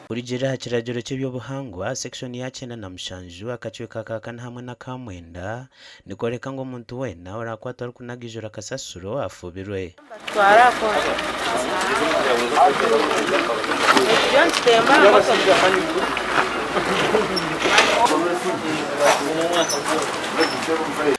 Kurijira kiragiro cy'ebyobuhangwa section ya 97 akakiwe kakakana hamwe na kamwenda nikoreka ngo omuntu wena orakwata ari kunagijura kasasuro afubirwe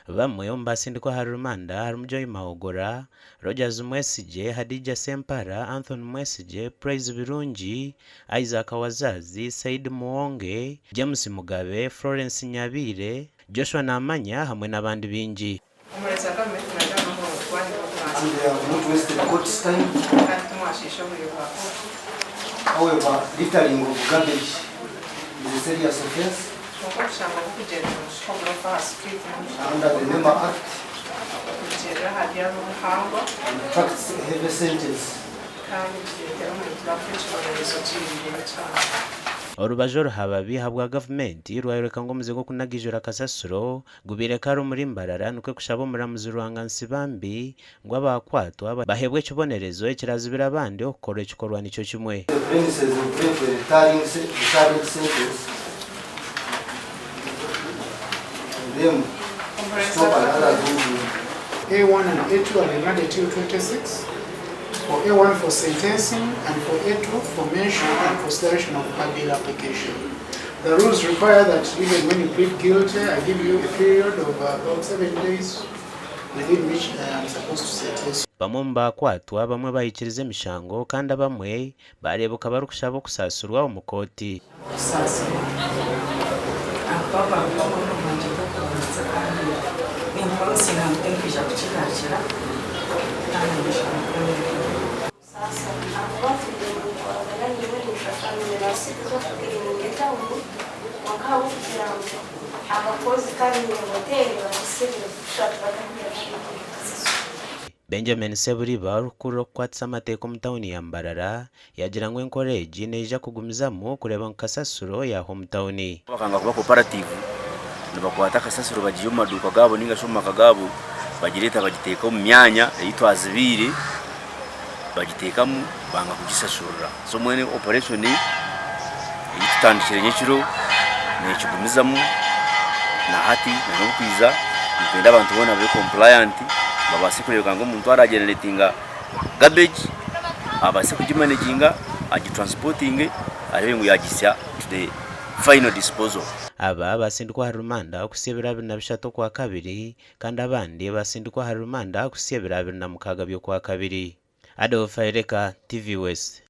bamwe ombasindikwa hari rumanda hari Joy Mahogora, Rogers Mwesige, Hadija Sempara, Anthony Mwesige, Praise Birungi, Isaac Wazazi, Said Muonge, James Mugabe, Florence Nyabire, Joshua Namanya hamwe n'abandi bingi. However, littering of garbage is a serious offense under the Member Act and facts heavy sentence. Orubajoro hababi habwa government rwayoreka ngo muzigo kunagijura kasasuro gubireka ro muri mbarara nuko kushabo muramuzi ruhangansi bambi ngo abakwatwa bahebwe kibonerezo kirazibira abandi okoro kikorwa nico kimwe. A1 and A2 are remanded till 26. For A1 for sentencing and for A2 for mention and consideration of a bail application. The rules require that even when you plead guilty, I give you a period of about 7 days within which I am supposed to sentence. Bamwe mbakwatwa bamwe bayikirize mishango kandi bamwe barebuka barukushabo kusasurwa umukoti. Benjamin Seburiba rukuro kwatsa amateko mutawuni ya Mbarara yagira ngo encourage neja kugumizamo kureba nkasasuro ya hometown. Bakanga kuba cooperative nibakwata kasasuro bagiye mu maduka gabo ninga shoma kagabo bagireta bagiteka mu myanya yitwa zibiri bagiteka mu banga kugisasura so mwene operation ni itandikire nyekiro nekigumizamo na hati na nokwiza mpenda abantu bona be compliant babase kureka ngo umuntu arageneratinga garbage abase kugimanaginga agitransporting arebe ngo yagisya to the final disposal. Aba basindikwa harumanda okusebera 2023 kwa kabiri kandi abandi basindikwa harumanda okusebera 2026 kwa kabiri. Adolf Ereka, TV West.